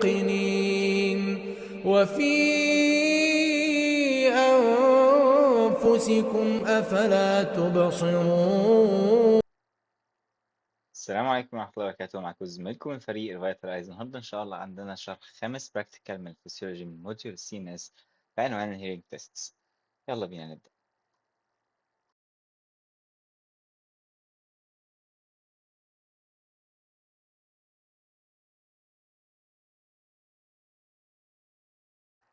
موقنين وفي أنفسكم أفلا تبصرون. السلام عليكم ورحمة الله وبركاته. معكم زميلكم من فريق رواية الرايز. النهاردة إن شاء الله عندنا شرح 5 براكتيكال من الفسيولوجي من موديول سي ان اس بعنوان الهيرنج تيستس. يلا بينا نبدأ.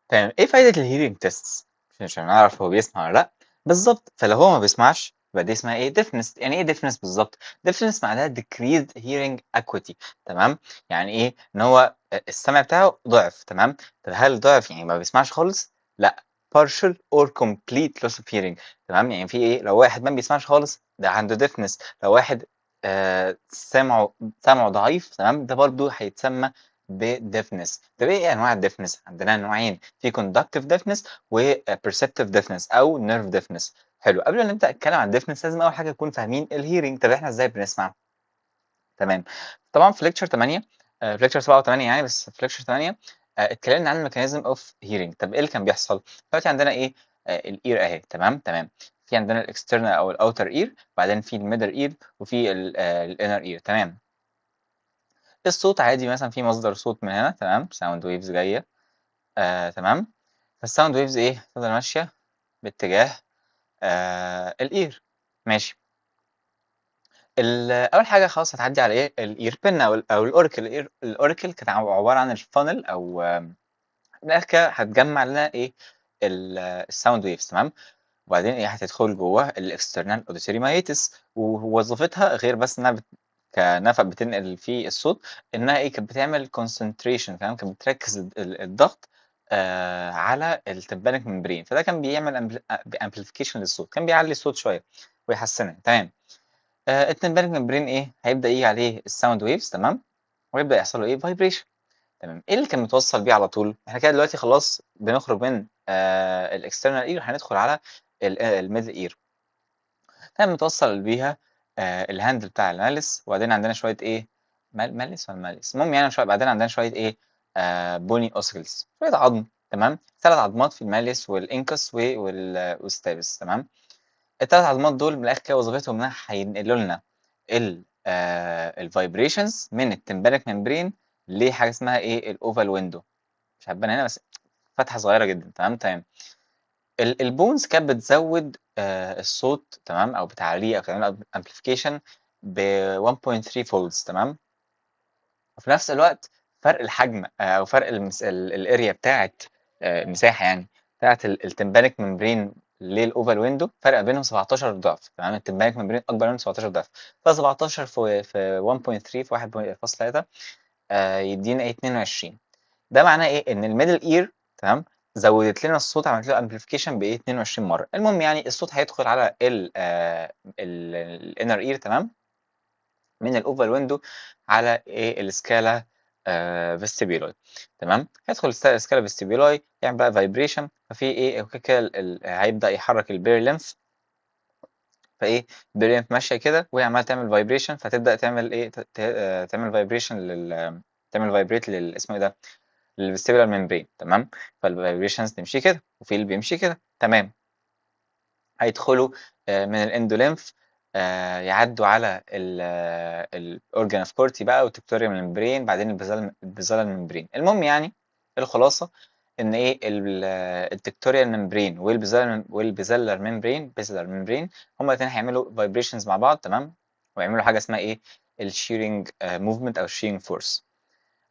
تمام، ايه فايدة الهيرنج تيستس؟ عشان نعرف هو بيسمع ولا لأ. بالظبط، فلو هو ما بيسمعش يبقى دي اسمها ايه؟ ديفنس. يعني ايه ديفنس بالظبط؟ ديفنس معناها decreased hearing acuity. تمام؟ يعني ايه؟ ان هو السمع بتاعه ضعف. تمام؟ طب هل ضعف يعني ما بيسمعش خالص؟ لا، partial or complete loss of hearing. تمام؟ يعني في ايه؟ لو واحد ما بيسمعش خالص ده عنده ديفنس. لو واحد سمعه ضعيف، تمام، ده برضو هيتسمى بديفنس. طب ايه انواع الديفنس؟ عندنا نوعين، في conductive deafness و perceptive deafness او nerve deafness. حلو، قبل ما نبدا نتكلم عن الديفنس لازم اول حاجه نكون فاهمين الهيرنج. طب احنا ازاي بنسمع؟ تمام، طبعا في ليكتشر 8 في ليكتشر 7 و8 يعني، بس في ليكتشر 8 اتكلمنا عن الميكانيزم اوف هيرنج. طب ايه اللي كان بيحصل؟ دلوقتي عندنا ايه؟ الاير اهي. تمام، في عندنا الاكسترنال او الاوتر اير، بعدين في الميدل اير، وفي الانر اير. تمام، الصوت عادي مثلا في مصدر صوت من هنا، تمام، ساوند ويفز جايه. تمام، فالساوند ويفز ايه؟ تفضل ماشيه باتجاه الاير. ماشي، اول حاجه خلاص هتعدي على ايه؟ الاير بن او الاوركل. الاوركل كانت عباره عن الفانل او من الاخر كده هتجمع لنا ايه؟ الساوند ويفز. تمام، وبعدين ايه؟ هتدخل جوه الاكسترنال اوديتوري مايتس، ووظيفتها غير بس انها كنفق بتنقل فيه الصوت، انها ايه؟ كانت بتعمل كونسنتريشن. تمام، كانت بتركز الضغط على التمبانيك ممبرين، فده كان بيعمل امبليفيكيشن للصوت، كان بيعلي الصوت شويه ويحسنه. تمام، التمبانيك ممبرين ايه؟ هيبدا يجي عليه الساوند ويفز. تمام، ويبدا يحصل له ايه؟ فايبريشن. تمام، ايه اللي كان متوصل بيه على طول؟ احنا كده دلوقتي خلاص بنخرج من الاكسترنال اير، هندخل على الميدل اير. كان متوصل بيها الهاند بتاع المالس، وبعدين عندنا شويه ايه؟ مالس ولا مالس؟ المهم يعني شويه، بعدين عندنا شويه ايه؟ بوني اوسيكلز، شويه عظم. تمام، 3 عظمات في المالس والانكس والستابس. تمام، ال3 عظمات دول من الاخر كده وظيفتهم انها هينقلوا لنا الفايبريشنز من التمبانيك ممبرين لحاجه اسمها ايه؟ الاوفال ويندو. مش هتبان هنا بس فتحه صغيره جدا. تمام، البونز كانت بتزود الصوت، تمام، او بتعليه او بتعمل امبليفيكيشن ب 1.3 فولدز. تمام، وفي نفس الوقت فرق الحجم او فرق الاريا بتاعت المساحه يعني بتاعت التمبانيك ممبرين للاوفال ويندو، فرق بينهم 17 ضعف. تمام، التمبانيك ممبرين اكبر منهم 17 ضعف، ف 17 في 1.3 في 1.3 يدينا ايه؟ 22. ده معناه ايه؟ ان الميدل اير، تمام، زودت لنا الصوت، عملت له امبليفيكيشن بايه؟ 22 مره. المهم يعني الصوت هيدخل على الانر اير، تمام، من الاوفال ويندو على ايه؟ السكالا فيستيبيولاي. تمام، هيدخل السكالا فيستيبيولاي، يعمل بقى فايبريشن، ففي ايه؟ كده هيبدا يحرك البير لينف، فايه؟ البير لينف ماشيه كده وهي عماله تعمل فايبريشن، فتبدا تعمل ايه؟ تعمل فايبريشن تعمل فايبريت اسمه ايه ده؟ الفيستيبولار ممبرين. تمام، فالفايبريشنز تمشي كده وفي اللي بيمشي كده. تمام، هيدخلوا من الاندوليمف، يعدوا على الاورجان اوف كورتي بقى والتكتوريال ممبرين، بعدين البازال ممبرين. المهم يعني الخلاصه ان ايه؟ التكتوريال ممبرين والبازالر ممبرين، هما الاثنين هيعملوا فايبريشنز مع بعض. تمام، ويعملوا حاجه اسمها ايه؟ الشيرنج موفمنت او الشيرنج فورس،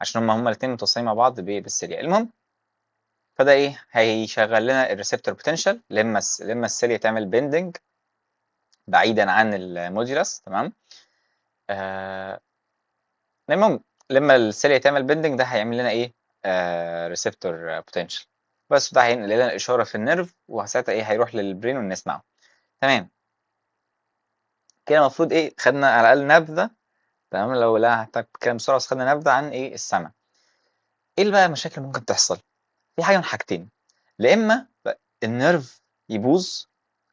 عشان هما الاثنين متوصلين مع بعض بالسيريا. المهم، فده ايه؟ هيشغل لنا الريسبتور بوتنشال لما السيليا تعمل بيندنج بعيدا عن الموديولس. تمام، آه المهم لما السيليا تعمل بيندنج ده هيعمل لنا ايه؟ ريسبتور بوتنشال، بس ده هينقل لنا الاشاره في النيرف، وساعتها ايه؟ هيروح للبرين ونسمعه. تمام، كده المفروض ايه؟ خدنا على الاقل نبذه. تمام، لو لا هحتاج كلام بسرعه، بس خدنا نبذه عن ايه؟ السمع. ايه اللي بقى المشاكل اللي ممكن تحصل؟ في حاجه من حاجتين، لا اما النيرف يبوظ،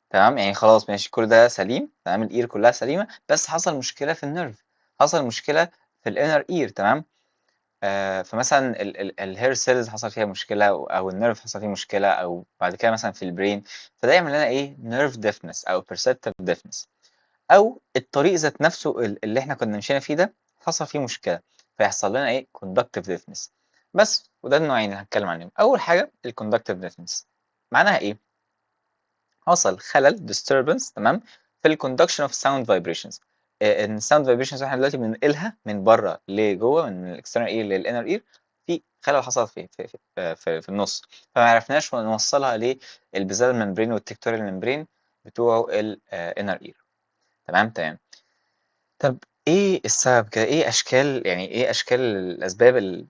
تمام، يعني خلاص ماشي كل ده سليم، تمام، الاير كلها سليمه، بس حصل مشكله في النيرف، حصل مشكله في الانر اير. تمام، فمثلا الهير سيلز حصل فيها مشكله او النيرف حصل فيه مشكله او بعد كده مثلا في البرين، فده يعمل لنا ايه نيرف ديفنس او perceptive deafness. او الطريق ذات نفسه اللي احنا كنا مشينا فيه ده حصل فيه مشكله فيحصل لنا ايه conductive deafness. بس وده النوعين اللي هنتكلم عنهم. اول حاجه الconductive deafness معناها ايه؟ حصل خلل disturbance تمام في الكوندكشن اوف ساوند فايبريشنز. ان الساوند فايبريشنز احنا دلوقتي بننقلها من بره لجوه من الاكسترنال اير للانر اير، في خلل حصل في النص، فما عرفناش نوصلها للبيزال ممبرين والتكتوريال ممبرين بتوعه الانر اير. تمام. طب ايه السبب كده؟ ايه اشكال يعني ايه اشكال الاسباب يعني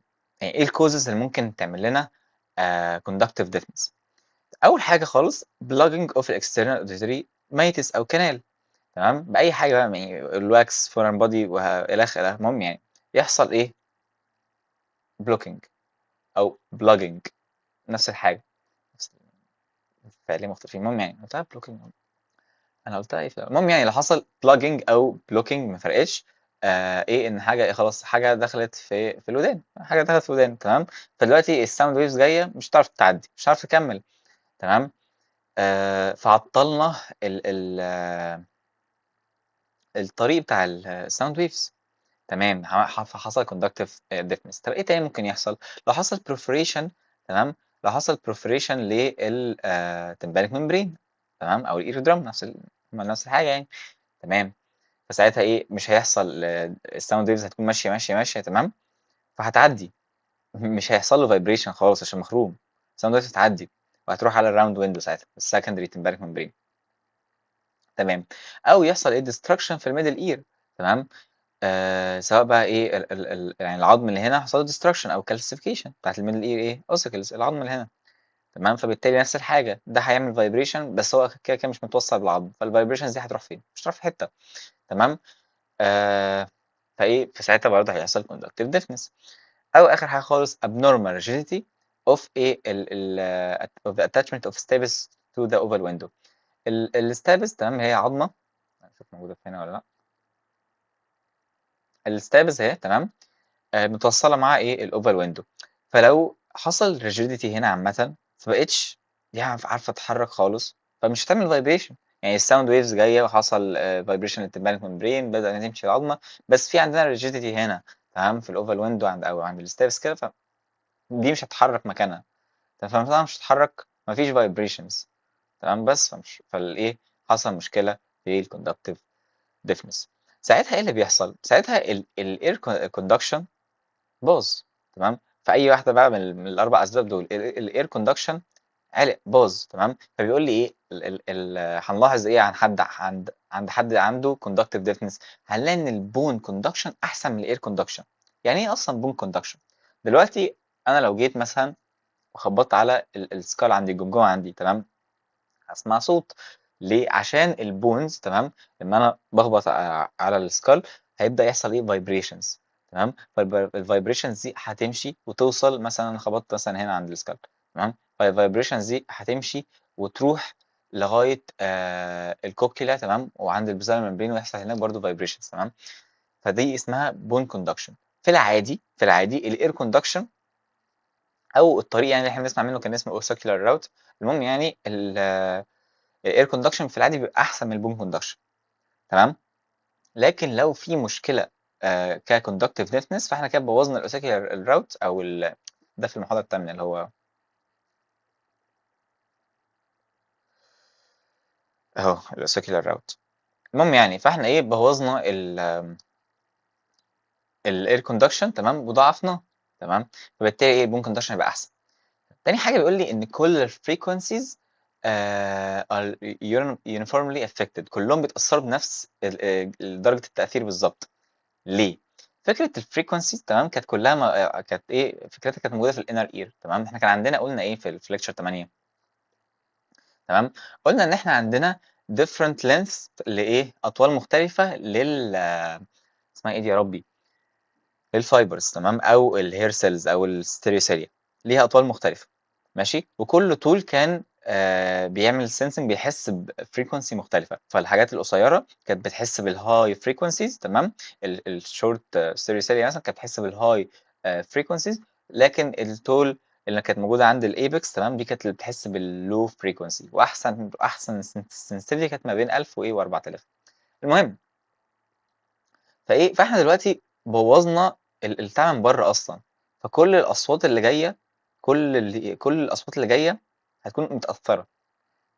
ايه الكوزز اللي ممكن تعمل لنا conductive deafness؟ اول حاجه خالص plugging of external auditory meatus او canal. تمام باي حاجه بقى يعني الواكس فورن بودي والى اخره. المهم يعني يحصل ايه blocking او plugging، نفس الحاجه نفس فعلين مختلفين. المهم يعني قلتها blocking، انا قلتها ايه في الأول؟ المهم يعني لو حصل plugging او blocking ما فرقتش. ايه ان حاجه خلاص حاجه دخلت في الودان، حاجه دخلت في الودان تمام. فدلوقتي الساوند ويفز جايه مش هتعرف تعدي، مش هتعرف تكمل. تمام. فعطلنا الطريق بتاع الساوند ويفز. تمام فحصل conductive deafness. طب ايه تاني ممكن يحصل؟ لو حصل perforation. تمام. لو حصل perforation للتمبانيك ممبرين تمام او الاير درام هما نفس الحاجه يعني. تمام. فساعتها ايه مش هيحصل الساوند ويفز هتكون ماشيه تمام، فهتعدي مش هيحصل له فايبريشن خالص عشان مخروم. الساوند ويفز هتعدي وهتروح على الراوند ويندو ساعتها السكندري تمبانيك ممبرين. تمام. او يحصل ايه ديستراكشن في الميدل اير. تمام. سواء بقى ايه يعني العظم اللي هنا حصل له ديستراكشن او كالسيفيكيشن بتاعت الميدل اير ايه اوسيكلز العظم اللي هنا. تمام. فبالتالي نفس الحاجه ده هيعمل فايبريشن بس هو كده كده مش متوصل بالعظم، فالفايبريشنز دي هتروح فين؟ مش هتروح في حته. تمام. آه فايه فساعتها برضه هيحصل conductive deafness. او اخر حاجه خالص abnormal rigidity of ايه of the attachment of stapes to the oval window. الستابس تمام هي عظمه، شوف موجوده هنا ولا لا. الستابس اهي تمام متوصله مع ايه الاوفال ويندو. فلو حصل ريجيديتي هنا عامه فبقتش دي عارفه تتحرك خالص، فمش هتعمل فايبريشن. يعني الساوند ويفز جايه وحصل فايبريشن للتمبانيك ممبرين بدأ ان تمشي العظمه، بس في عندنا ريجيديتي هنا تمام في الاوفال ويندو عند الستابس كده، فدي مش هتتحرك مكانها. فطبعا مش هتتحرك مفيش فايبريشنز. تمام. بس فالايه حصل مشكله في الكوندكتيف ديفنس. ساعتها ايه اللي بيحصل؟ ساعتها الاير كوندكشن باظ. تمام. فاي واحده بقى من الاربع اسباب دول الاير كوندكشن باظ. تمام. فبيقول لي ايه هنلاحظ ايه عند حد عنده كوندكتيف ديفنس؟ هنلاقي ان البون كوندكشن احسن من الاير كوندكشن. يعني ايه اصلا بون كوندكشن؟ دلوقتي انا لو جيت مثلا وخبطت على السكال عندي الجمجمه عندي تمام هاسمع صوت. ليه؟ عشان البونز تمام لما انا بخبط على السكال هيبدأ يحصل ايه فايبريشنز. تمام. فالفايبريشنز دي هتمشي وتوصل، مثلا انا خبطت مثلا هنا عند السكال تمام، فالفايبريشنز دي هتمشي وتروح لغايه الكوكيلا تمام وعند البزال ممبرين ويحصل هناك برضو فايبريشنز. تمام. فدي اسمها بون كوندكشن. في العادي الاير كوندكشن او الطريق يعني اللي احنا بنسمع منه كان اسمه اوسيكولار راوت. المهم يعني الاير كوندكشن في العادي بيبقى احسن من البون كوندكشن. تمام. لكن لو في مشكله ككوندكتيف ديفنس فاحنا كده بوظنا الاوسيكولار راوت ده في المحاضره الثامنه اللي هو اهو الاوسيكولار راوت. المهم يعني فاحنا ايه بوظنا الاير كوندكشن تمام وضعفنا. تمام. فبالتالي ايه البون كوندكشن هيبقى احسن. تاني حاجه بيقول لي ان كل الفريكونسيز are uniformly affected، كلهم بيتاثروا بنفس درجه التاثير بالظبط. ليه؟ فكره الفريكونسيز تمام كانت كلها كانت ايه فكرتها كانت موجوده في الانر اير. تمام. احنا كان عندنا قلنا ايه في ليكتشر 8 تمام قلنا ان احنا عندنا different lengths لايه اطوال مختلفه اسمها ايه دي يا ربي للفايبرز تمام او الهير سيلز او الستيريوسيليا ليها اطوال مختلفه. ماشي. وكل طول كان بيعمل سنسنج بيحس بفريكونسي مختلفه. فالحاجات القصيره كانت بتحس بالهاي فريكونسيز تمام. الشورت ستيريوسيليا مثلا كانت بتحس بالهاي frequencies، لكن التول اللي كانت موجودة عند الapex تمام، دي كانت اللي بتحس بالlow frequency، وأحسن sensitivity كانت ما بين 1000 و4000. المهم فإحنا دلوقتي بوّظنا البتاع من برّه أصلًا، فكل الأصوات اللي جاية كل الأصوات اللي جاية هتكون متأثّرة،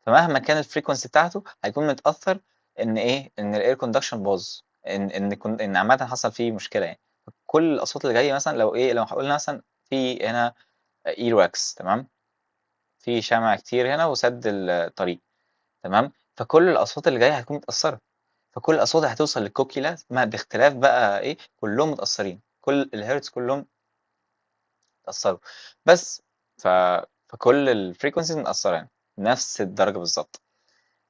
فمهما كان الfrequency بتاعته هيكون متأثّر إن الair conduction باظ، إن عامةً حصل فيه مشكلة يعني. كل الأصوات اللي جاية مثلًا لو قُلنا مثلًا في هنا earwax تمام، في شمع كتير هنا وسَد الطريق تمام، فكل الأصوات اللي جاية هتكون متأثّرة. فكل الأصوات اللي هتوصل للكوكيلا باختلاف بقى كلّهم متأثّرين، كل الhertz كلّهم اتأثّروا، بس ف فكل الfrequencies متأثّرة يعني، بنفس الدرجة بالضبط،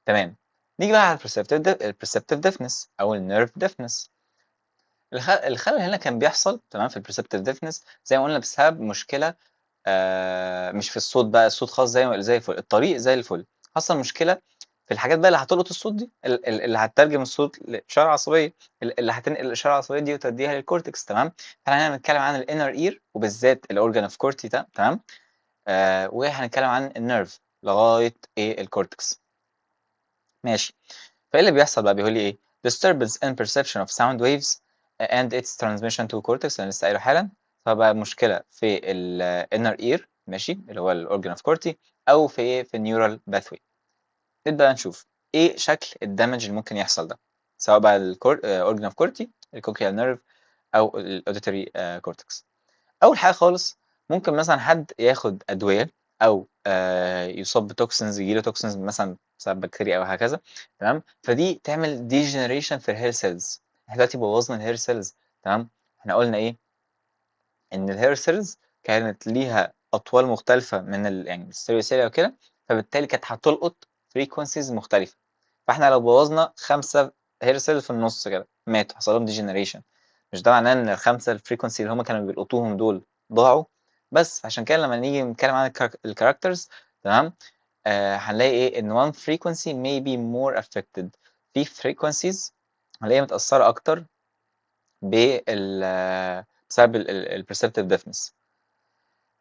تمام. نيجي بقى على الperceptive deafness أو الnerve deafness. الخلل هنا كان بيحصل تمام في الperceptive deafness زي ما قُلنا بسبب مشكلة مش في الصوت بقى، الصوت خلاص زي الفل، الطريق زي الفل، حصل مشكلة في الحاجات بقى اللي هتلقط الصوت دي، اللي هتترجم الصوت لإشارة عصبية، اللي هتنقل الإشارة العصبية دي وتوديها للcortex تمام، فإحنا هنا هنتكلم عن الinner ear وبالذات الorgan of Corti ده تمام، وهنتكلم عن الnerve لغاية الcortex ماشي. فإيه اللي بيحصل بقى بيقول لي disturbance in perception of sound waves and its transmission to cortex أنا لسه قايله حالًا، فبقى مشكلة في الinner ear ماشي، اللي هو الorgan of Corti أو في الneural pathway. نبدأ نشوف إيه شكل الdamage اللي ممكن يحصل ده، سواء بقى organ of Corti الcochlear nerve أو الauditory cortex. أول حاجة خالص ممكن مثلًا حد ياخد أدوية أو يُصاب بtoxins ييجي له toxins مثلًا بسبب بكتيريا أو هكذا تمام، فدي تعمل degeneration في الhair cells. إحنا دلوقتي بوّظنا الhair cells تمام، إحنا قُلنا إن الhair cells كانت ليها أطوال مختلفة من يعني الstereocilia وكده، فبالتالي كانت هتلقط frequencies مختلفة، فإحنا لو بوّظنا 5 hair cells في النُص كده ماتوا، حصل لهم degeneration، مش ده معناه إن ال5 الfrequency اللي هُم كانوا بيلقطوهم دول ضاعوا، بس عشان كده لمّا نيجي نتكلم عن الcharacters تمام، هنلاقي إن one frequency may be more affected، في frequencies هنلاقيها متأثّرة أكتر بسبب الperceptive deafness،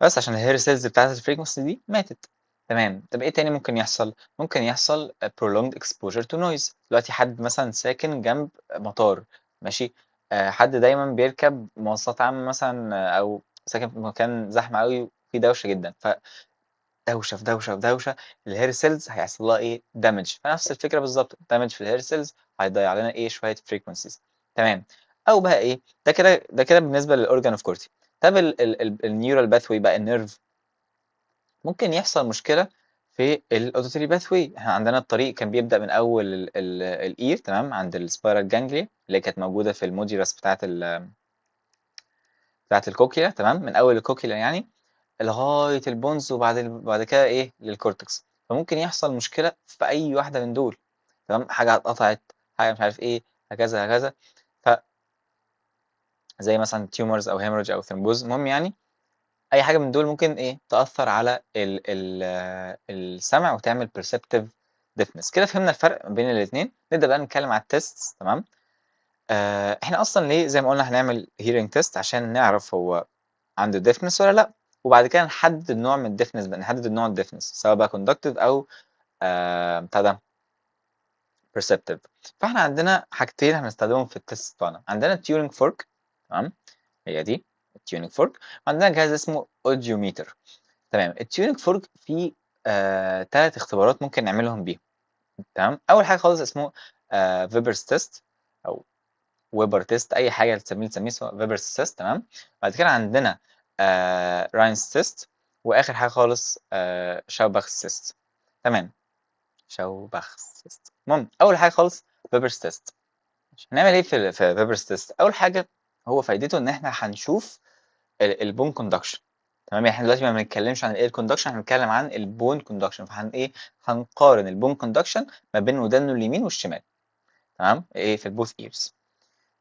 بس عشان الhair cells بتاعة الfrequency دي ماتت، تمام. طَب إيه تاني ممكن يحصل؟ ممكن يحصل prolonged exposure to noise. دلوقتي حد مثلًا ساكن جنب مطار ماشي، حد دايمًا بيركب مواصلات عامة مثلًا أو ساكن في مكان زحمة أوي وفيه دوشة جدًا، دوشة في دوشة في دوشة، الhair cells هيحصل لها damage، فنفس الفكرة بالضبط damage في الhair cells هيضيّع لنا شوية frequencies تمام. أو بقى ده كده بالنسبة للorgan of Corti. طب الneural pathway بقى الnerve ممكن يحصل مشكلة في الauditory pathway. إحنا عندنا الطريق كان بيبدأ من أول الear تمام، عند الspiral ganglia اللي كانت موجودة في الموديولس بتاعة الcochlea تمام، من أول الcochlea يعني لغاية البونز وبعد كده للcortex، فممكن يحصل مشكلة في أي واحدة من دول تمام، حاجة اتقطعت، حاجة مش عارف هكذا، هكذا، زي مثلًا tumors أو hemorrhage أو thrombose. المهم يعني أي حاجة من دول ممكن تأثّر على السمع وتعمل perceptive deafness. كده فهمنا الفرق ما بين الاتنين، نبدأ بقى نتكلم على الtests تمام. إحنا أصلًا ليه زي ما قُلنا هنعمل hearing test عشان نعرف هو عنده deafness والّا لأ، وبعد كده نحدد النوع من الdeafness بقى، نحدد النوع الdeafness سواء بقى conductive أو بتاع ده perceptive. فإحنا عندنا حاجتين هنستخدمهم في الtest بتوعنا، عندنا الtuning fork تمام، هي دي الtuning fork، وعندنا جهاز اسمه audiometer تمام. الtuning fork فيه 3 اختبارات ممكن نعملهم بيه تمام. أول حاجة خالص اسمه Weber's test أو Weber test أي حاجة تسميه سواء Weber's test تمام. بعد كده عندنا Rhines test وآخر حاجة خالص Schaubach's test تمام. Schaubach's test. المهم أول حاجة خالص Weber's test. هنعمل إيه في Weber's test؟ أول حاجة هو فايدته إن إحنا هنشوف الbone conduction تمام، يعني إحنا دلوقتي ما بنتكلمش عن الair conduction، إحنا بنتكلم عن الbone conduction، هنقارن الbone conduction ما بين ودانه اليمين والشمال تمام، في الboth ears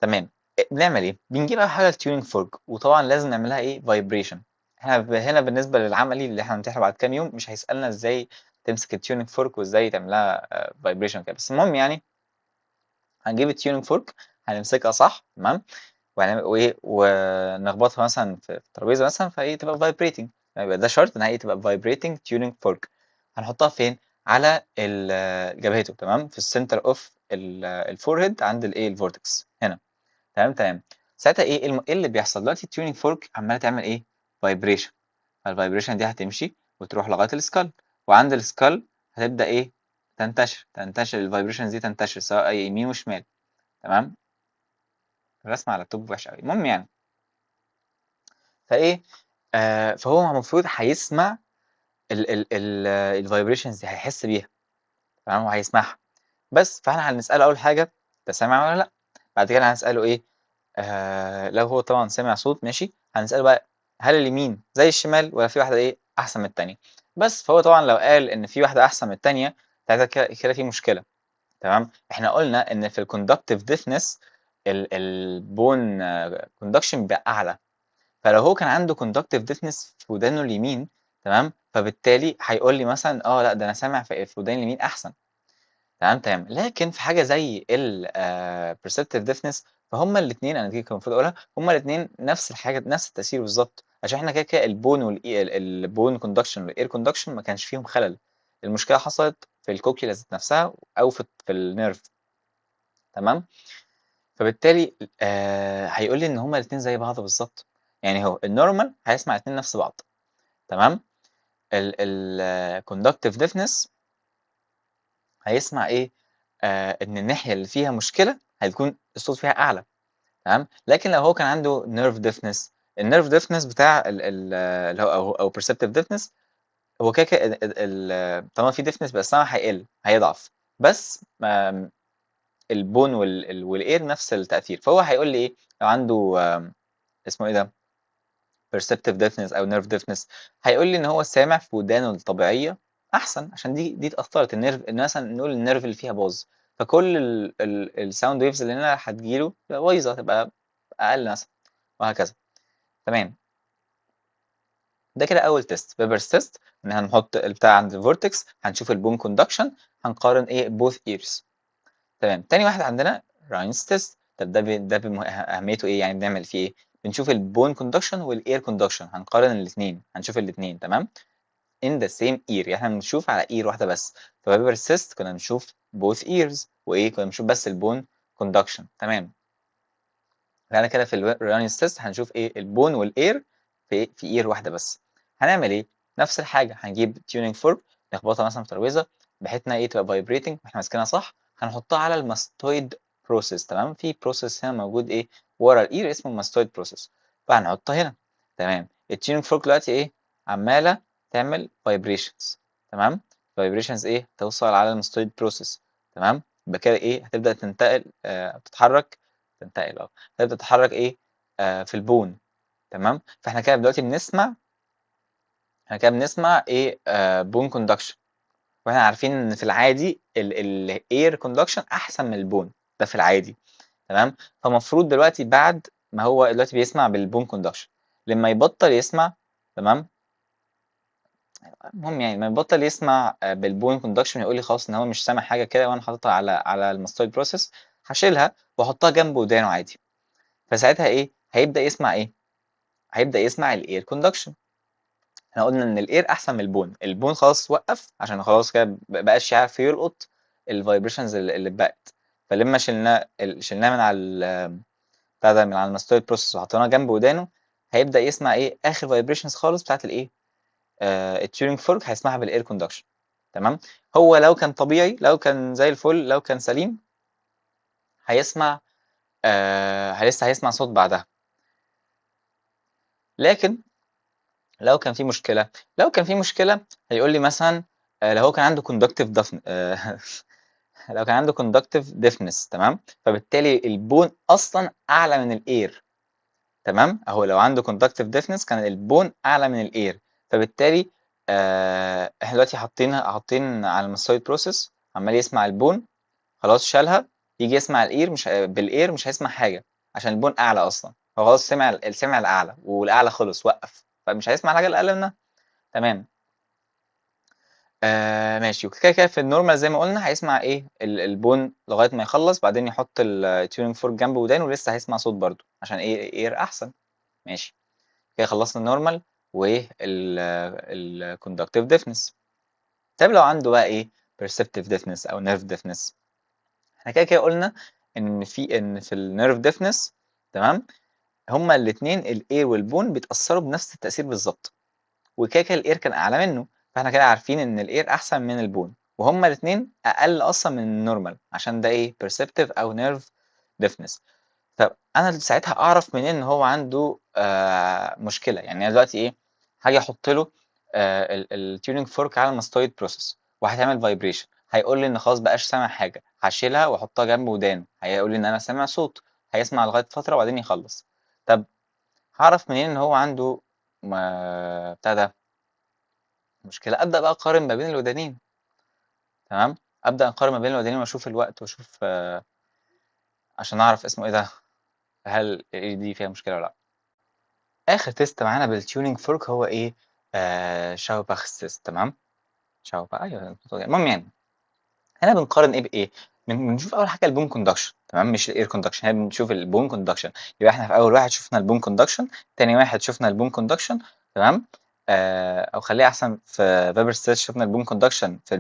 تمام. بنعمل إيه؟ بنجيب أول حاجة الtuning fork وطبعًا لازم نعمل لها vibration. إحنا هنا بالنسبة للعملي اللي إحنا هنمتحنه بعد كام يوم مش هيسألنا إزاي تمسك الtuning fork وإزاي تعمل لها vibration وكده، بس المهم يعني هنجيب الtuning fork هنمسكها صح تمام، ونخبطها مثلا في الترابيزه مثلا فايه تبقى فايبريتنج، يبقى ده شرط ان هي تبقى فايبريتنج تيونينج فورك. هنحطها فين؟ على جبهته، تمام، في السنتر اوف الفورهيد عند الايه الفورتكس هنا. تمام. ساعتها ايه اللي بيحصل دلوقتي؟ التيونينج فورك عماله تعمل ايه؟ فايبريشن. فالفايبريشن دي هتمشي وتروح لغايه السكال، وعند السكال هتبدا ايه؟ تنتشر الفايبريشن دي، تنتشر سواء يمين وشمال. تمام. الرسم على اللابتوب وحش قوي، المهم يعني. فايه فهو المفروض هيسمع الفايبريشنز دي، هيحس بيها، تمام، وهيسمعها. بس فاحنا هنساله اول حاجه انت سامع ولا لا. بعد كده هنساله ايه؟ لو هو طبعا سامع صوت ماشي، هنساله بقى هل اليمين زي الشمال ولا في واحده ايه احسن من التانيه. بس فهو طبعا لو قال ان في واحده احسن من التانيه، ساعتها كده في مشكله. تمام. احنا قلنا ان في الكوندكتيف ديفنس البون كوندكشن بيبقى اعلى. فلو هو كان عنده conductive deafness في ودانه اليمين، تمام، فبالتالي هيقول لي مثلًا لأ ده أنا سامع في وداني اليمين أحسن. تمام. لكن في حاجة زي perceptive deafness، فهُم الاتنين أنا دي كان المفروض أقولها، هُم الاتنين نفس الحاجة، نفس التأثير بالضبط، عشان إحنا كده البون الbone conduction والair conduction ما كانش فيهم خلل. المشكلة حصلت في الcochlea ذات نفسها أو في الnerve. تمام. فبالتالي هيقول لي إن هُم الاتنين زي بعض بالضبط. يعني هو الnormal هيسمع الاتنين نفس بعض. تمام. conductive deafness هيسمع إيه؟ إن الناحية اللي فيها مشكلة هيكون الصوت فيها أعلى. تمام. لكن لو هو كان عنده nerve deafness، الnerve deafness بتاع اللي هو أو perceptive deafness، هو كده طالما في deafness بقى السمع هيقل، هيضعف. بس البون والear نفس التأثير. فهو هيقول لي إيه؟ لو عنده اسمه إيه ده؟ perceptive deafness أو nerve deafness، هيقول لي إن هو سامع في ودانه الطبيعية أحسن، عشان دي اتأثرت النيرف، إن مثلًا نقول النيرف اللي فيها باظ، فكل الsound waves اللي هنا هتيجي له تبقى بايظة، تبقى أقل مثلًا، وهكذا. تمام. ده كده أول تيست Weber's test، إن هنحط البتاع عند الvertex، هنشوف الbone conduction، هنقارن إيه both ears. تمام. تاني واحد عندنا Ryan's test. طب ده أهميته إيه؟ يعني بنعمل فيه إيه؟ بنشوف الbone conduction والair conduction، هنقارن الاتنين، هنشوف الاتنين. تمام. in the same ear، يعني إحنا بنشوف على ear واحدة بس. في Weber's test كنا بنشوف both ears، وإيه كنا بنشوف بس الbone conduction. تمام. فأنا كده في Ryan's test هنشوف إيه الbone والair في ear واحدة بس. هنعمل إيه؟ نفس الحاجة، هنجيب tuning fork نخبطها مثلًا في ترابيزة بحيث إنها إيه تبقى vibrating وإحنا ماسكينها صح. هنحطها على الmastoid process. تمام. في process هنا موجود إيه ورا الear اسمه mastoid process، فهنحطها هنا. تمام. الtuning fork دلوقتي إيه عمالة تعمل vibrations. تمام. vibrations إيه توصل على الmastoid process. تمام. يبقى كده إيه هتبدأ تنتقل تتحرك، هتبدأ تتحرك إيه في البون. تمام. فإحنا كده دلوقتي بنسمع إيه bone conduction، وإحنا عارفين إن في العادي الair conduction أحسن من البون، ده في العادي. تمام. فالمفروض دلوقتي بعد ما هو دلوقتي بيسمع بالbone conduction، لما يبطل يسمع، تمام، المهم يعني لما يبطل يسمع بالbone conduction يقول لي خلاص إن هو مش سامع حاجة كده وأنا حاططها على الmastoid process، هاشيلها وأحطها جنب ودانه عادي. فساعتها إيه هيبدأ يسمع إيه؟ هيبدأ يسمع الair conduction. إحنا قُلنا إن الair أحسن من البون، البون خلاص وقّف عشان خلاص كده بقاش يعرف يلقط الvibrations اللي اتبقت. فلمّا شِلناه من على بتاع ده، من على الmastoid process وحطيناه جنب ودانه، هيبدأ يسمع إيه، آخر vibrations خالص بتاعة الإيه، الtuning fork هيسمعها بالair conduction. تمام. هو لو كان طبيعي، لو كان زي الفل، لو كان سليم، هيسمع لسه هيسمع صوت بعدها. لكن لو كان في مشكلة هيقول لي مثلًا لو هو كان عنده conductive deafn لو كان عنده conductive deafness، تمام، فبالتالي البون أصلًا أعلى من الair. تمام. أهو لو عنده conductive deafness كان البون أعلى من الair، فبالتالي إحنا دلوقتي حاطين على الmastoid process عمّال يسمع البون، خلاص شالها، ييجي يسمع الair مش بالair مش هيسمع حاجة، عشان البون أعلى أصلًا، هو خلاص سمع الأعلى، والأعلى خلص وقّف، فمش هيسمع الحاجة اللي أقل منها. تمام. ماشي، وكده في النورمال زي ما قلنا هيسمع ايه البون لغايه ما يخلص، بعدين يحط التيونينج فورك جنب ودانه ولسه هيسمع صوت برضو عشان ايه احسن. ماشي، كده خلصنا النورمال والكوندكتيف ديفنس. طيب لو عنده بقى ايه perceptive deafness او nerve deafness، احنا كده قلنا ان في النيرف deafness، تمام، هما الاثنين الاير والبون بيتاثروا بنفس التاثير بالظبط، وكده الاير كان اعلى منه، فاحنا كده عارفين ان الاير احسن من البون، وهما الاثنين اقل اصلا من النورمال عشان ده ايه perceptive او nerve deafness. طب انا ساعتها اعرف منين ان هو عنده مشكله؟ يعني انا دلوقتي ايه، هاجي احط له التيونينج فورك على الماستويد بروسيس وهتعمل فايبريشن، هيقول لي ان خلاص بقاش سامع حاجه، هشيلها واحطها جنب ودانه هيقول لي ان انا سامع صوت، هيسمع لغايه فتره وبعدين يخلص. طب هعرف منين ان هو عنده بتاع ده مشكله؟ ابدا بقى اقارن ما بين الودانين، تمام، ابدا اقارن ما بين الودانين واشوف الوقت واشوف عشان اعرف اسمه ايه ده، هل ايه دي فيها مشكله ولا لا. اخر تيست معانا بالتيونينج فورك هو ايه؟ شاوباخ تيست، تمام، شاوباخ، ايوه المهم يعني هنا بنقارن ايه بايه؟ بنشوف اول حاجه البون كوندكشن، تمام، مش الاير كوندكشن، هنا بنشوف البون كوندكشن. يبقى احنا في اول واحد شفنا البون كوندكشن، تاني واحد شفنا البون كوندكشن، تمام، او خليها احسن، في فيبر تيست شفنا البون كوندكشن في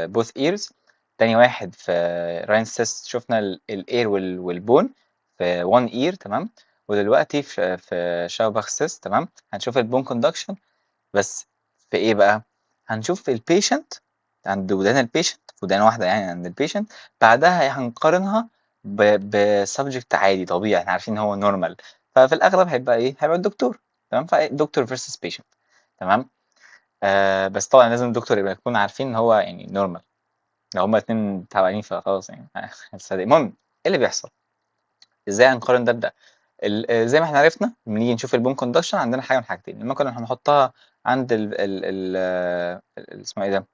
بوث ايرز، تاني واحد في راين تيست شفنا الاير والبون في وان اير، تمام، ودلوقتي في شاوباخ تيست، تمام، هنشوف البون كوندكشن بس في ايه بقى؟ هنشوف البيشنت عند ودان البيشنت، ودان واحده يعني عند البيشنت، بعدها هنقارنها بسبجكت عادي طبيعي احنا عارفين هو نورمال، ففي الاغلب هيبقى ايه؟ هيبقى الدكتور، تمام، فدكتور فيرسس بيشنت، تمام. بس طبعا لازم الدكتور يبقى يكون عارفين ان هو يعني نورمال، لو هما اتنين تعبانين فخلاص يعني المهم ايه اللي بيحصل؟ ازاي هنقارن ده بده؟ زي ما احنا عرفنا لما نيجي نشوف البون كوندكشن عندنا حاجه من حاجتين، لما كنا هنحطها عند اسمه ايه ده،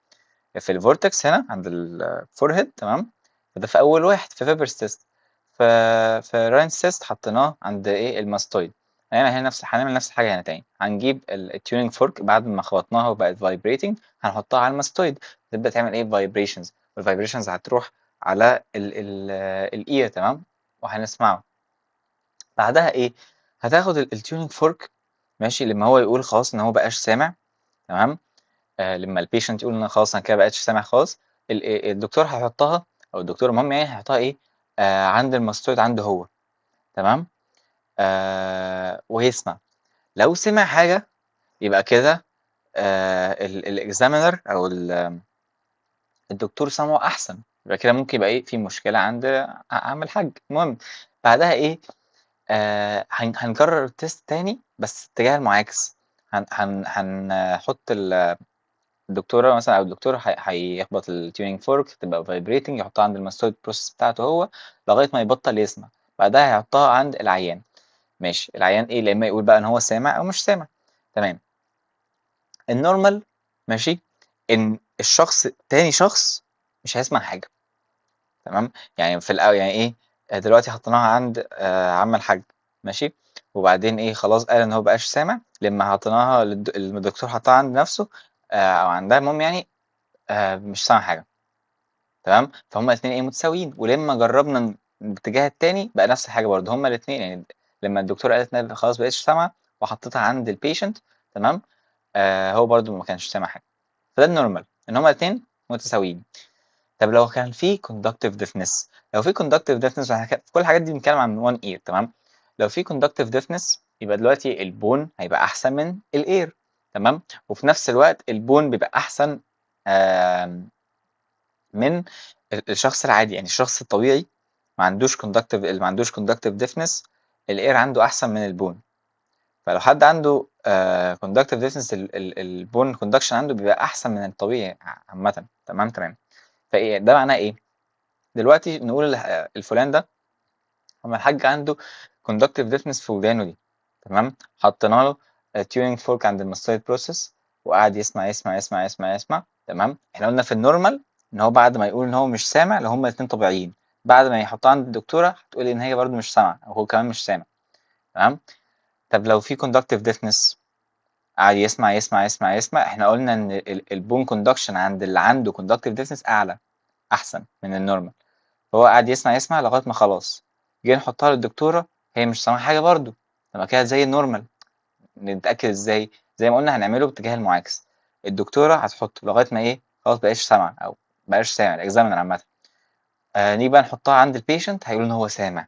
في الفورتكس هنا عند الفورهيد، تمام، فده في اول واحد في فيبرز تيست، في راينز تيست حطيناه عند ايه الماستويد. هنا هنعمل نفس الحاجه هنا تاني، هنجيب التيونينج فورك بعد ما خبطناها وبقت فايبريتنج، هنحطها على الماستويد تبدا تعمل ايه فايبريشنز، والفايبريشنز هتروح على الاير، تمام، وهنسمعه. بعدها ايه؟ هتاخد التيونينج فورك، ماشي، لما هو يقول خلاص ان هو بقاش سامع، تمام، لما البيشنت يقول ان خلاص انا كده بقتش سامع خالص، الدكتور هيحطها، او الدكتور المهم يعني هيحطها ايه؟ عند الماستويد عنده هو، تمام، ويسمع. لو سمع حاجه يبقى كده الاكزامينر او الدكتور سمعه احسن، يبقى كده ممكن يبقى ايه في مشكله عند عم الحاج. المهم بعدها ايه؟ هنكرر التيست تاني بس اتجاه المعاكس، هنحط الدكتورة مثلا أو الدكتور هيخبط التيونينج فورك تبقى فايبريتنج، يحطها عند الماستويد بروسيس بتاعته هو لغاية ما يبطل يسمع، بعدها هيحطها عند العيان. ماشي، العيان ايه؟ لا اما يقول بقى ان هو سامع او مش سامع، تمام. النورمال، ماشي، ان الشخص تاني شخص مش هيسمع حاجة، تمام، يعني في الأول يعني ايه، دلوقتي حطيناها عند عم الحاج، ماشي، وبعدين ايه خلاص قال ان هو بقاش سامع، لما حطيناها الدكتور حطها عند نفسه او عندها، المهم يعني مش سامع حاجة، تمام، فهما الاتنين ايه متساويين. ولما جربنا الاتجاه التاني بقى نفس الحاجة برضه، هما الاتنين يعني لما الدكتور قالت ان خلاص بقتش سامعة وحطيتها عند البيشنت، تمام، هو برضه ما كانش سامع حاجة، فده النورمال ان هما الاتنين متساويين. طب لو كان في conductive deafness، لو في conductive deafness في كل الحاجات دي بنتكلم عن one ear، تمام، لو في conductive deafness يبقى دلوقتي البون هيبقى احسن من الاير، تمام، وفي نفس الوقت البون بيبقى احسن من الشخص العادي، يعني الشخص الطبيعي ما عندوش conductive، اللي ما عندوش conductive deafness الاير عنده احسن من البون. فلو حد عنده conductive deafness البون conduction عنده بيبقى احسن من الطبيعي عامة، تمام. فايه ده معناه ايه؟ دلوقتي نقول الفلان ده هو الحاج عنده conductive deafness في ودانه دي، تمام، حطينا له tuning fork عند الماستويد بروسيس وقعد يسمع، تمام. احنا قلنا في النورمال ان هو بعد ما يقول ان هو مش سامع لو هما الاثنين طبيعيين، بعد ما يحطها عند الدكتوره هتقول ان هي برده مش سامعه او هو كمان مش سامع، تمام. طب لو في conductive deafness قعد يسمع يسمع يسمع يسمع. احنا قلنا ان البون كوندكشن عند اللي عنده كوندكتيف ديفنس اعلى، احسن من النورمال. فهو قعد يسمع يسمع لغايه ما خلاص جينا نحطها للدكتوره، هي مش سامعه حاجه برضو. طب كده زي النورمال. نتاكد ازاي؟ زي ما قلنا هنعمله باتجاه المعاكس. الدكتوره هتحطه لغايه ما ايه، خلاص بقاش سامع او بقاش سامع الاكزامينر عامه. نيجي بقى نحطها عند البيشنت هيقول ان هو سامع.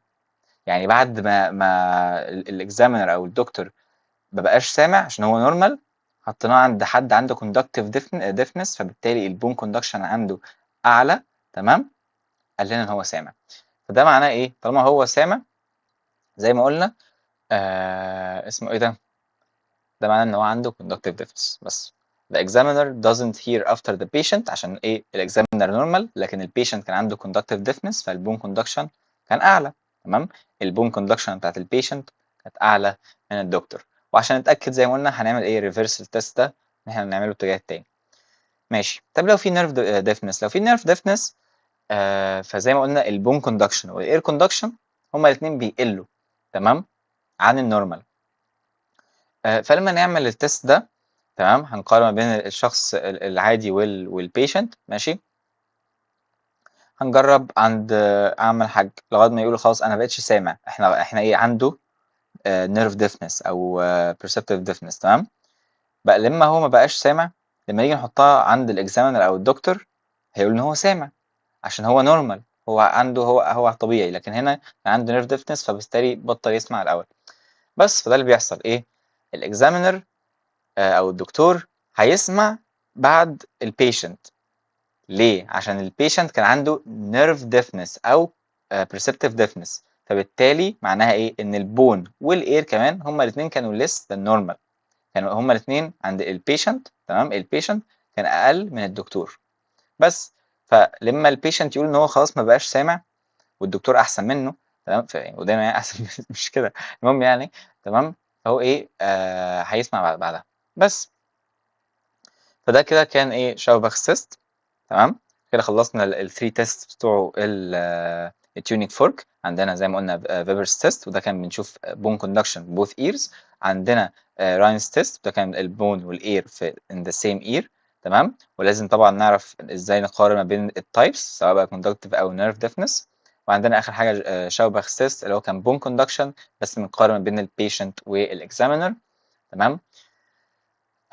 يعني بعد ما الاكزامينر او الدكتور ما بقاش سامع عشان هو نورمال، حطيناه عند حد عنده كوندكتيف ديفنس، فبالتالي البون كوندكشن عنده اعلى. تمام، قال لنا ان هو سامع. فده معناه ايه؟ طالما هو سامع زي ما قلنا، اسمه ايه ده معناه ان هو عنده conductive deafness. بس the examiner doesn't hear after the patient عشان ايه؟ الاكزامينر نورمال لكن البيشنت كان عنده conductive deafness، فالبون كوندكشن كان اعلى. تمام، البون كوندكشن بتاعت البيشنت كانت اعلى من الدكتور. وعشان نتاكد زي ما قلنا هنعمل ايه؟ ريفرس التست ده ان احنا نعمله اتجاه التاني. ماشي. طب لو في نيرف ديفنس، لو في نيرف ديفنس فزي ما قلنا البون كوندكشن والاير كوندكشن هما الاثنين بيقلوا تمام عن النورمال. فلما نعمل التست ده تمام هنقارن ما بين الشخص العادي والبيشنت. ماشي، هنجرب عند اعمل حاج لغايه ما يقول خلاص انا بقتش سامع. احنا ايه عنده نيرف ديفنس او perceptive deafness. تمام، بقى لما هو ما بقاش سامع، لما نيجي نحطها عند الاكزامينر او الدكتور هيقول ان هو سامع عشان هو نورمال، هو عنده هو طبيعي. لكن هنا عنده نيرف ديفنس فبالتالي بطل يسمع الاول. بس فده اللي بيحصل ايه؟ الاكزامينر او الدكتور هيسمع بعد البيشنت. ليه؟ عشان البيشنت كان عنده نيرف ديفنس او perceptive deafness، فبالتالي معناها ايه؟ ان البون والاير كمان هما الاثنين كانوا less than normal. كانوا هما الاثنين عند البيشنت. تمام، البيشنت كان اقل من الدكتور. بس فلما البيشنت يقول ان هو خلاص ما بقاش سامع والدكتور احسن منه، تمام، ودايما يعني احسن مش كده، المهم يعني. تمام، فهو ايه؟ هيسمع بعدها. بس فده كده كان ايه؟ شاوباخ تيست. تمام، كده خلصنا الثري تيست بتوع التيونيك فورك. عندنا زي ما قلنا فيبرز تيست وده كان بنشوف بون كوندكشن بوث ايرز. عندنا راينز تيست ده كان البون والاير في ان ذا سيم اير. تمام، ولازم طبعا نعرف ازاي نقارن ما بين التايبس سواء بقى كوندكتيف او نيرف ديفنس. وعندنا اخر حاجه شاوباخ تيست اللي هو كان بون كوندكشن بس بنقارن ما بين البيشنت والاكزامينر. تمام،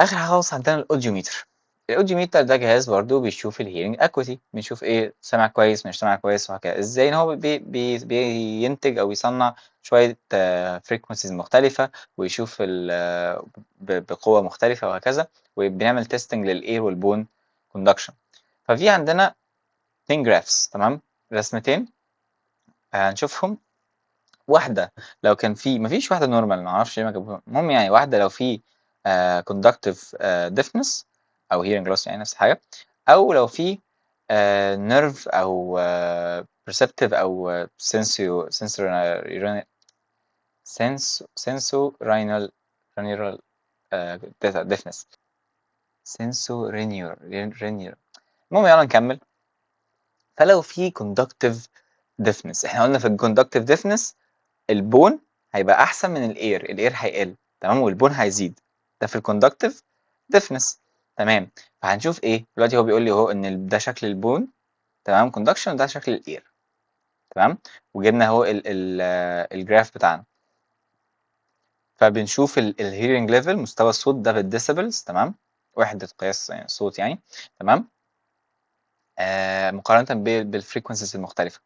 اخر حاجه خالص عندنا الاوديوميتر. الاوديوميتر ده جهاز برضو بيشوف الهيرنج اكوتي، بنشوف ايه سامع كويس مش سامع كويس وهكذا. ازاي ان هو بينتج او يصنع شويه فريكونسيز مختلفه ويشوف بقوه مختلفه وهكذا. وبنعمل تيستنج للاير والبون كوندكشن. ففي عندنا 2 جرافس. تمام، رسمتين هنشوفهم. واحده لو كان في مفيش واحده نورمال ما اعرفش ليه ما جابوها. المهم يعني واحده لو في conductive deafness او hearing loss يعني نفس الحاجه، او لو في nerve او perceptive او sensorineural sensorineural deafness. sensorineural. المهم يلا نكمل. فلو في conductive deafness، احنا قلنا في الconductive deafness البون هيبقى احسن من الاير هيقل. تمام، والبون هيزيد. ده في الكوندكتيف ديفنس. تمام، فهنشوف ايه دلوقتي. هو بيقول لي اهو ان ده شكل البون تمام كوندكشن وده شكل الاير. تمام، وجبنا اهو الجراف بتاعنا. فبنشوف الهيرنج ليفل مستوى الصوت ده بالديسيبلز. تمام، وحده قياس يعني صوت يعني. تمام، مقارنه بالفريكونسيز المختلفه.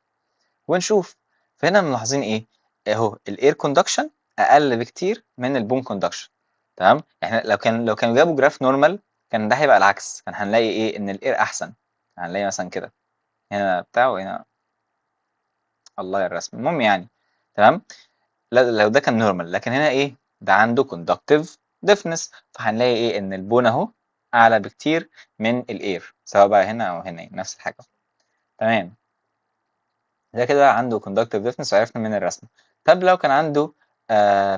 ونشوف فهنا ملاحظين ايه؟ اهو الاير كوندكشن اقل بكتير من البون كوندكشن. تمام، احنا لو كانوا جابوا جراف نورمال كان ده هيبقى العكس. كان هنلاقي ايه؟ ان الاير احسن. هنلاقي مثلا كده هنا بتاع وهنا الله يا الرسم. المهم يعني. تمام، لو ده كان نورمال. لكن هنا ايه؟ ده عنده كوندكتيف ديفنس، فهنلاقي ايه؟ ان البون اهو اعلى بكتير من الاير سواء بقى هنا او هنا يعني نفس الحاجه. تمام، ده كده عنده conductive deafness وعرفنا من الرسم. طب لو كان عنده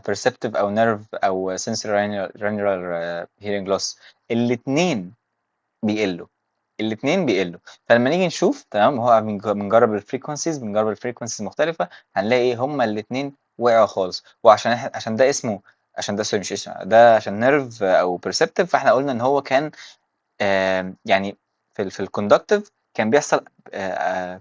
perceptive أو nerve أو sensory renal hearing loss، الاتنين بيقلوا. الاتنين بيقلوا. فلما نيجي نشوف تمام هو بنجرب الفريكونسيز مختلفة هنلاقي ايه؟ هما الاتنين وقعوا خالص. وعشان عشان ده اسمه عشان ده مش ده عشان نيرف او perceptive، فاحنا قلنا ان هو كان يعني في الكوندكتيف كان بيحصل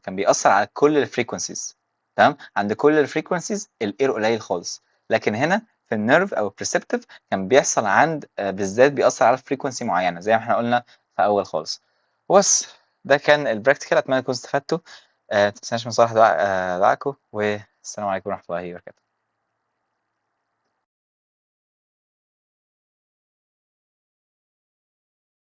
كان بيأثر على كل الفريكونسيز. تمام، عند كل الفريكونسيز الاير قليل خالص، لكن هنا في النيرف او البرسبتيف كان بيحصل عند بالذات بيأثر على فريكونسي معينه زي ما احنا قلنا في اول خالص. بس ده كان البراكتيكال، اتمنى تكونوا استفدتوا. ما تنساش من صالح دعائكم، والسلام عليكم ورحمه الله وبركاته.